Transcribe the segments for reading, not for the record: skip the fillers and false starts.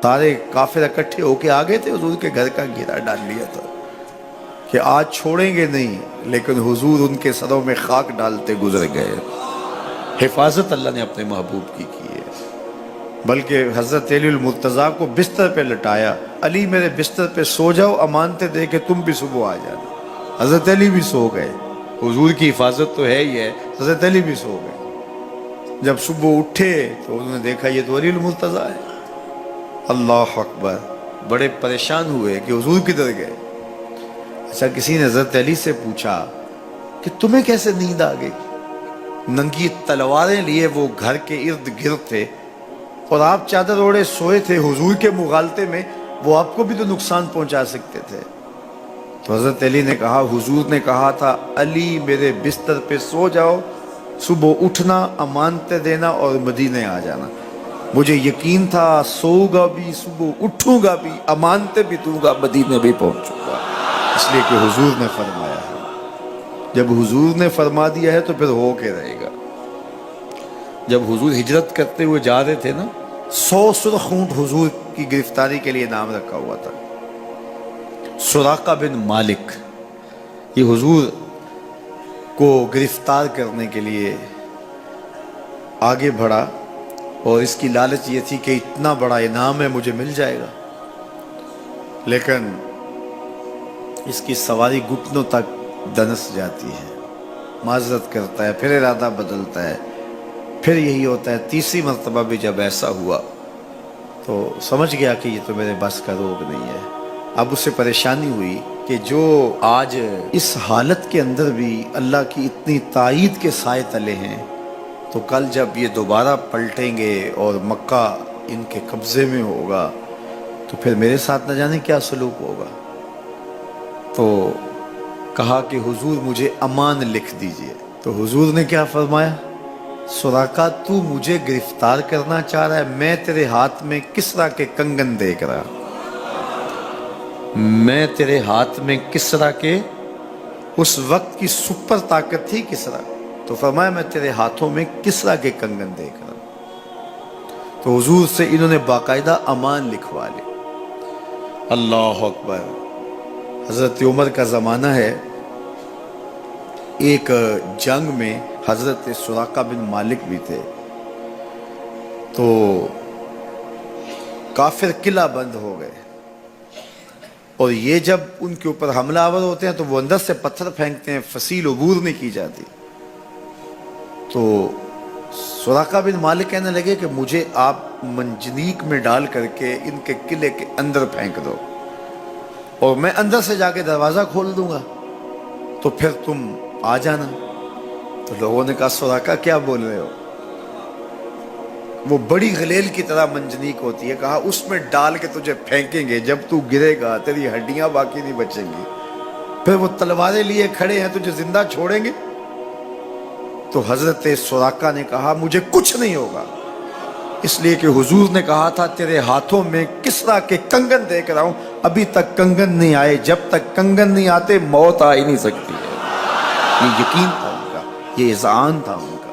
سارے کافر اکٹھے ہو کے آ گئے تھے، حضور کے گھر کا گھیرا ڈال لیا تھا کہ آج چھوڑیں گے نہیں، لیکن حضور ان کے سروں میں خاک ڈالتے گزر گئے۔ حفاظت اللہ نے اپنے محبوب کی ہے۔ بلکہ حضرت علی المرتضیٰ کو بستر پہ لٹایا، علی میرے بستر پہ سو جاؤ، امانتیں دے کے تم بھی صبح آ جانا۔ حضرت علی بھی سو گئے، حضور کی حفاظت تو ہے ہی ہے، حضرت علی بھی سو گئے۔ جب صبح اٹھے تو انہوں نے دیکھا یہ تو علی المرتضیٰ ہے۔ اللہ اکبر، بڑے پریشان ہوئے کہ حضور کدھر گئے۔ اچھا، کسی نے حضرت علی سے پوچھا کہ تمہیں کیسے نیند آ گئی؟ ننگی تلواریں لیے وہ گھر کے ارد گرد تھے اور آپ چادر اوڑے سوئے تھے حضور کے مغالطے میں، وہ آپ کو بھی تو نقصان پہنچا سکتے تھے۔ تو حضرت علی نے کہا حضور نے کہا تھا علی میرے بستر پہ سو جاؤ، صبح اٹھنا، امانتیں دینا اور مدینے آ جانا۔ مجھے یقین تھا سوؤں گا بھی، صبح اٹھوں گا بھی، امانتیں بھی دوں گا، مدینے بھی پہنچوں گا، اس لیے کہ حضور نے فرمایا ہے۔ جب حضور نے فرما دیا ہے تو پھر ہو کے رہے گا۔ جب حضور ہجرت کرتے ہوئے جا رہے تھے نا، 100 سرخ اونٹ حضور کی گرفتاری کے لیے نام رکھا ہوا تھا۔ سراقہ بن مالک یہ حضور کو گرفتار کرنے کے لیے آگے بڑھا اور اس کی لالچ یہ تھی کہ اتنا بڑا انعام ہے، مجھے مل جائے گا، لیکن اس کی سواری گھٹنوں تک دنس جاتی ہے، معذرت کرتا ہے، پھر ارادہ بدلتا ہے، پھر یہی ہوتا ہے۔ تیسری مرتبہ بھی جب ایسا ہوا تو سمجھ گیا کہ یہ تو میرے بس کا روگ نہیں ہے۔ اب اسے پریشانی ہوئی کہ جو آج اس حالت کے اندر بھی اللہ کی اتنی تائید کے سائے تلے ہیں، تو کل جب یہ دوبارہ پلٹیں گے اور مکہ ان کے قبضے میں ہوگا تو پھر میرے ساتھ نہ جانے کیا سلوک ہوگا۔ تو کہا کہ حضور مجھے امان لکھ دیجئے۔ تو حضور نے کیا فرمایا؟ سراقہ تو مجھے گرفتار کرنا چاہ رہا ہے، میں تیرے ہاتھ میں کسریٰ کے کنگن دیکھ رہا، میں تیرے ہاتھ میں کسریٰ کے، اس وقت کی سپر طاقت تھی کسریٰ، تو فرمایا میں تیرے ہاتھوں میں کسریٰ کے کنگن دیکھ رہا ہوں۔ تو حضور سے انہوں نے باقاعدہ امان لکھوا لی۔ اللہ اکبر۔ حضرت عمر کا زمانہ ہے، ایک جنگ میں حضرت سراقہ بن مالک بھی تھے، تو کافر قلعہ بند ہو گئے، اور یہ جب ان کے اوپر حملہ آور ہوتے ہیں تو وہ اندر سے پتھر پھینکتے ہیں، فصیل عبور نہیں کی جاتی۔ تو سراقہ بن مالک کہنے لگے کہ مجھے آپ منجنیق میں ڈال کر کے ان کے قلعے کے اندر پھینک دو اور میں اندر سے جا کے دروازہ کھول دوں گا، تو پھر تم آ جانا۔ تو لوگوں نے کہا سراقہ کیا بول رہے ہو؟ وہ بڑی غلیل کی طرح منجنیق ہوتی ہے، کہا اس میں ڈال کے تجھے پھینکیں گے، جب تو گرے گا تیری ہڈیاں باقی نہیں بچیں گی، پھر وہ تلواریں لیے کھڑے ہیں تجھے زندہ چھوڑیں گے۔ تو حضرت سراقہ نے کہا مجھے کچھ نہیں ہوگا، اس لیے کہ حضور نے کہا تھا تیرے ہاتھوں میں کسریٰ کے کنگن دیکھ رہا ہوں، ابھی تک کنگن نہیں آئے، جب تک کنگن نہیں آتے موت آ ہی نہیں سکتی ہے۔ یہ یقین تھا ان کا، یہ اذعان تھا ان کا۔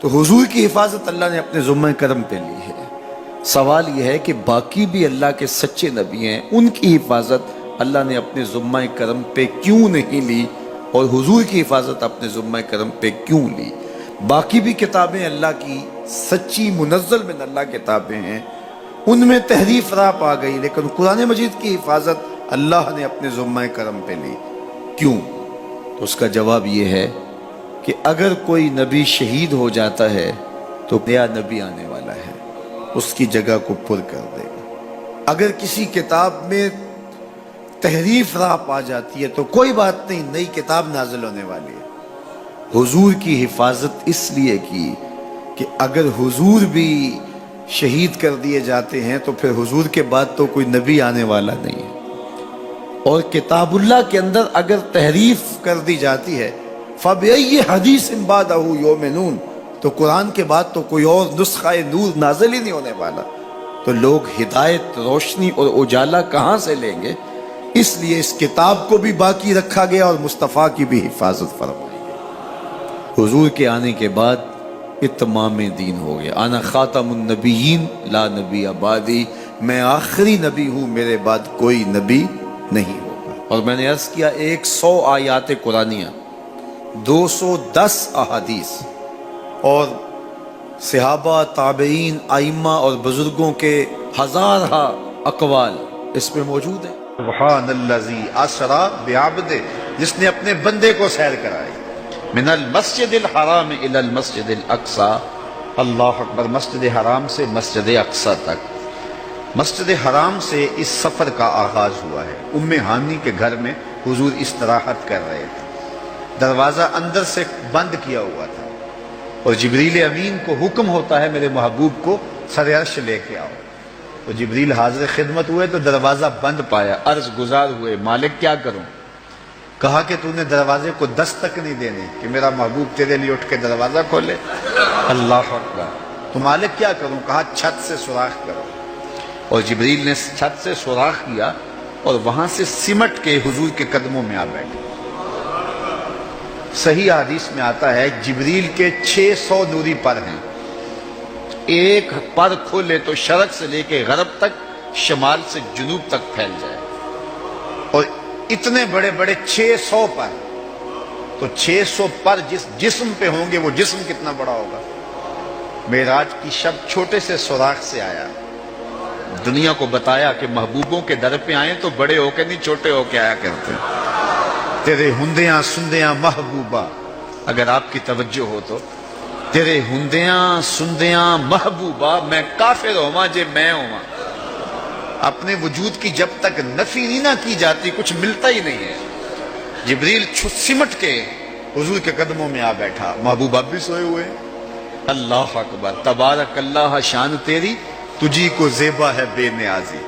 تو حضور کی حفاظت اللہ نے اپنے ذمہ کرم پہ لی ہے۔ سوال یہ ہے کہ باقی بھی اللہ کے سچے نبی ہیں، ان کی حفاظت اللہ نے اپنے ذمہ کرم پہ کیوں نہیں لی، اور حضور کی حفاظت اپنے ذمہ کرم پہ کیوں لی؟ باقی بھی کتابیں اللہ کی سچی منزل من اللہ کتابیں ہیں، ان میں تحریف راہ پا گئی، لیکن قرآن مجید کی حفاظت اللہ نے اپنے ذمہ کرم پہ لی۔ کیوں؟ تو اس کا جواب یہ ہے کہ اگر کوئی نبی شہید ہو جاتا ہے تو نیا نبی آنے والا ہے، اس کی جگہ کو پر کر دے گا۔ اگر کسی کتاب میں تحریف راہ پا جاتی ہے تو کوئی بات نہیں، نئی کتاب نازل ہونے والی ہے۔ حضور کی حفاظت اس لیے کی کہ اگر حضور بھی شہید کر دیے جاتے ہیں تو پھر حضور کے بعد تو کوئی نبی آنے والا نہیں ہے، اور کتاب اللہ کے اندر اگر تحریف کر دی جاتی ہے فَبِأَيِّ حَدِيثٍ بَعْدَهُ يُؤْمِنُونَ، تو قرآن کے بعد تو کوئی اور نسخہ نور نازل ہی نہیں ہونے والا، تو لوگ ہدایت، روشنی اور اجالا کہاں سے لیں گے؟ اس لیے اس کتاب کو بھی باقی رکھا گیا اور مصطفیٰ کی بھی حفاظت فرمائی گئی۔ حضور کے آنے کے بعد اتمام دین ہو گیا. انا خاتم النبیین لا نبی بعدی، میں آخری نبی ہوں، میرے بعد کوئی نبی نہیں ہوگا. اور میں نے عرض کیا 100 آیات قرآنیہ، 210 احادیث اور صحابہ، تابعین، ائمہ اور بزرگوں کے ہزارہ اقوال اس میں موجود ہیں. سبحان الذی اسری بعبدہ، جس نے اپنے بندے کو سیر کرائی، من المسجد الحرام الی المسجد الاقصی، اللہ اکبر، مسجد حرام سے مسجد اقصی تک. مسجد حرام سے اس سفر کا آغاز ہوا ہے. ام ہانی کے گھر میں حضور استراحت کر رہے تھے، دروازہ اندر سے بند کیا ہوا تھا اور جبریل امین کو حکم ہوتا ہے میرے محبوب کو سر عرش لے کے آؤ. تو جبریل حاضر خدمت ہوئے تو دروازہ بند پایا، عرض گزار ہوئے مالک کیا کروں؟ کہا کہ تو نے دروازے کو دستک نہیں دینی کہ میرا محبوب تیرے لیے اٹھ کے دروازہ کھولے. اللہ اکبر. تو مالک کیا کروں؟ کہا چھت سے سوراخ کرو. اور جبریل نے چھت سے سوراخ کیا اور وہاں سے سمٹ کے حضور کے قدموں میں آ بیٹھے. صحیح حدیث میں آتا ہے جبریل کے 600 نوری پر ہیں، ایک پر کھولے تو شرق سے لے کے غرب تک، شمال سے جنوب تک پھیل جائے. اور اتنے بڑے بڑے 600 پر، تو 600 پر جس جسم پہ ہوں گے وہ جسم کتنا بڑا ہوگا. معراج کی شب چھوٹے سے سوراخ سے آیا، دنیا کو بتایا کہ محبوبوں کے در پہ آئیں تو بڑے ہو کے نہیں، چھوٹے ہو کے آیا کرتے. تیرے ہندیاں سندیاں محبوبہ، اگر آپ کی توجہ ہو تو، تیرے ہندیاں سندیاں محبوبہ، میں کافر ہوا جے میں ہوا. اپنے وجود کی جب تک نفی نہیں نہ کی جاتی کچھ ملتا ہی نہیں ہے. جبریل سمٹ کے حضور کے قدموں میں آ بیٹھا. محبوب اب بھی سوئے ہوئے. اللہ اکبر. تبارک اللہ، شان تیری تجھی کو زیبا ہے بے نیازی.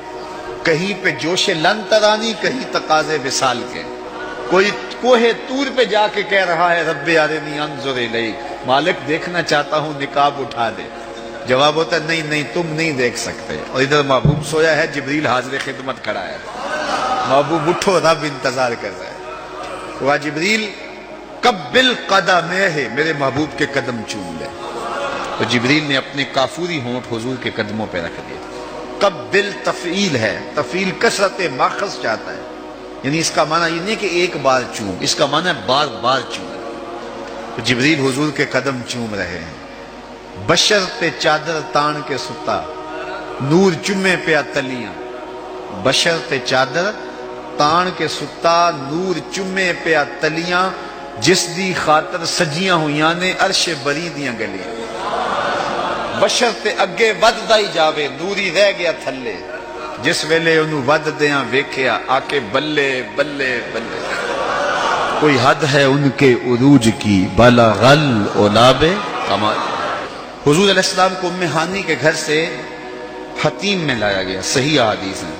کہیں پہ جوش لن ترانی، کہیں تقاضے وصال کے. کوئی کوہ طور پہ جا کے کہہ رہا ہے رب ارنی انظر الیک، مالک دیکھنا چاہتا ہوں نقاب اٹھا دے. جواب ہوتا ہے نہیں نہیں تم نہیں دیکھ سکتے. اور ادھر محبوب سویا ہے، جبریل حاضر خدمت کھڑا ہے. محبوب اٹھو، رب انتظار کر رہا ہے. وہ جبریل قبل قدمہ، میرے محبوب کے قدم چوم لے. تو جبریل نے اپنے کافوری ہونٹ حضور کے قدموں پہ رکھ دیے. قبل تفعیل ہے، تفعیل کثرت ماخذ چاہتا ہے، یعنی اس کا معنی یہ نہیں کہ ایک بار چوم، اس کا معنی ہے بار بار چوم. تو جبریل حضور کے قدم چوم رہے ہیں. بشر پہ چادر تان کے ستا، نور چمے پہ اتلیاں. بشر پہ چادر تان کے ستا، نور چمے پہ اتلیاں. جس دی خاطر سجیاں ہویاں نے عرش بری دیاں گلیاں. بشر تے اگے وددا ہی جاوے، نوری رہ گیا تھلے. جس ویلے انہوں ود دیاں ویکھیا، آکے بلے بلے بلے. کوئی حد ہے ان کے عروج کی، بلغ العلاب کمال. حضور علیہ السلام کو ام ہانی کے گھر سے حتیم میں لایا گیا. صحیح حدیث ہے.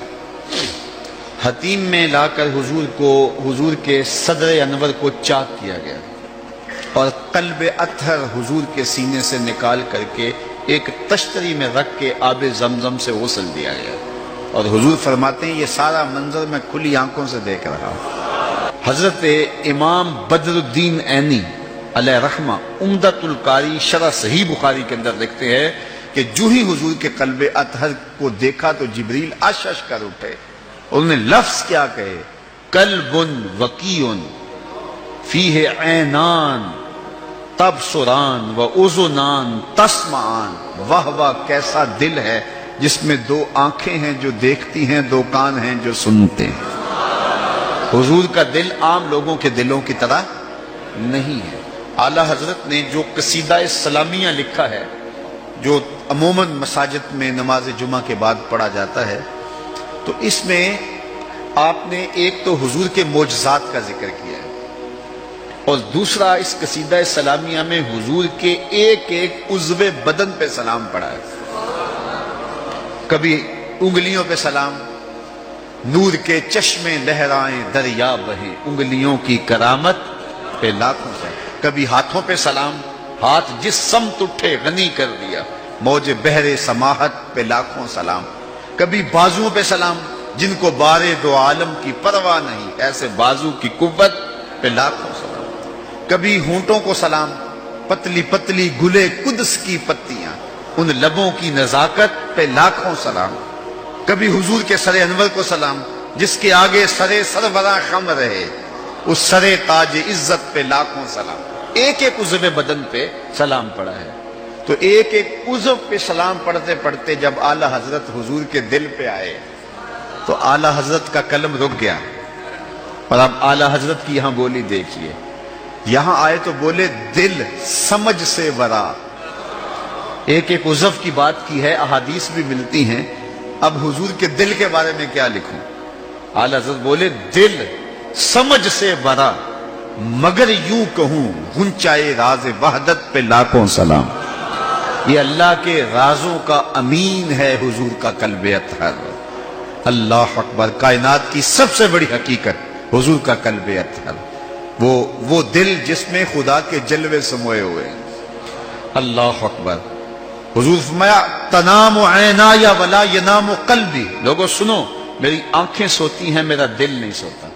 حتیم میں لا کر حضور کے صدر انور کو چاک کیا گیا اور قلب اطہر حضور کے سینے سے نکال کر کے ایک تشتری میں رکھ کے آب زمزم سے غسل دیا گیا. اور حضور فرماتے ہیں یہ سارا منظر میں کھلی آنکھوں سے دیکھ رہا ہوں. حضرت امام بدر الدین عینی علیہ رحمہ عمدۃ القاری شرح صحیح بخاری کے اندر لکھتے ہیں کہ جو ہی حضور کے قلب اطہر کو دیکھا تو جبریل اشش کر اٹھے. انہوں نے لفظ کیا کہے، قلب وقیع فیہ عینان تبصران و اذنان تسمعان. واہ واہ، کیسا دل ہے جس میں 2 آنکھیں ہیں جو دیکھتی ہیں، 2 کان ہیں جو سنتے ہیں. حضور کا دل عام لوگوں کے دلوں کی طرح نہیں ہے. اعلیٰ حضرت نے جو قصیدہ سلامیہ لکھا ہے، جو عموماً مساجد میں نماز جمعہ کے بعد پڑھا جاتا ہے، تو اس میں آپ نے ایک تو حضور کے معجزات کا ذکر کیا ہے اور دوسرا اس قصیدہ سلامیہ میں حضور کے ایک ایک عضو بدن پہ سلام پڑھا ہے. کبھی انگلیوں پہ سلام، نور کے چشمے لہرائیں دریا بہیں، انگلیوں کی کرامت پہ لاکھوں سے. کبھی ہاتھوں پہ سلام، ہاتھ جس سمت اٹھے غنی کر دیا، موج بحر سماحت پہ لاکھوں سلام. کبھی بازوؤں پہ سلام، جن کو بارے 2 عالم کی پرواہ نہیں، ایسے بازو کی قوت پہ لاکھوں سلام. کبھی ہونٹوں کو سلام، پتلی پتلی گلے قدس کی پتیاں، ان لبوں کی نزاکت پہ لاکھوں سلام، کبھی حضور کے سر انور کو سلام، جس کے آگے سرے سروراں خم رہے، اس سرے تاج عزت پہ لاکھوں سلام۔ ایک ایک عضو بدن پہ سلام پڑا ہے، تو ایک ایک عضو پہ سلام پڑھتے پڑھتے جب اعلی حضرت حضور کے دل پہ آئے تو اعلی حضرت کا قلم رک گیا۔ اور اب اعلی حضرت کی یہاں بولی دیکھیے، یہاں آئے تو بولے دل سمجھ سے ورا، ایک ایک عضو کی بات کی ہے، احادیث بھی ملتی ہیں، اب حضور کے دل کے بارے میں کیا لکھوں؟ اعلی حضرت بولے دل سمجھ سے ورا، مگر یوں کہوں غنچائے راز وحدت پہ لاکھوں سلام۔ یہ اللہ کے رازوں کا امین ہے حضور کا قلب اطہر۔ اللہ اکبر، کائنات کی سب سے بڑی حقیقت حضور کا قلب اطہر، وہ دل جس میں خدا کے جلوے سموئے ہوئے ہیں۔ اللہ اکبر۔ حضور فرمایا تنام عینایا ولا ینام قلبی، لوگوں سنو، میری آنکھیں سوتی ہیں، میرا دل نہیں سوتا۔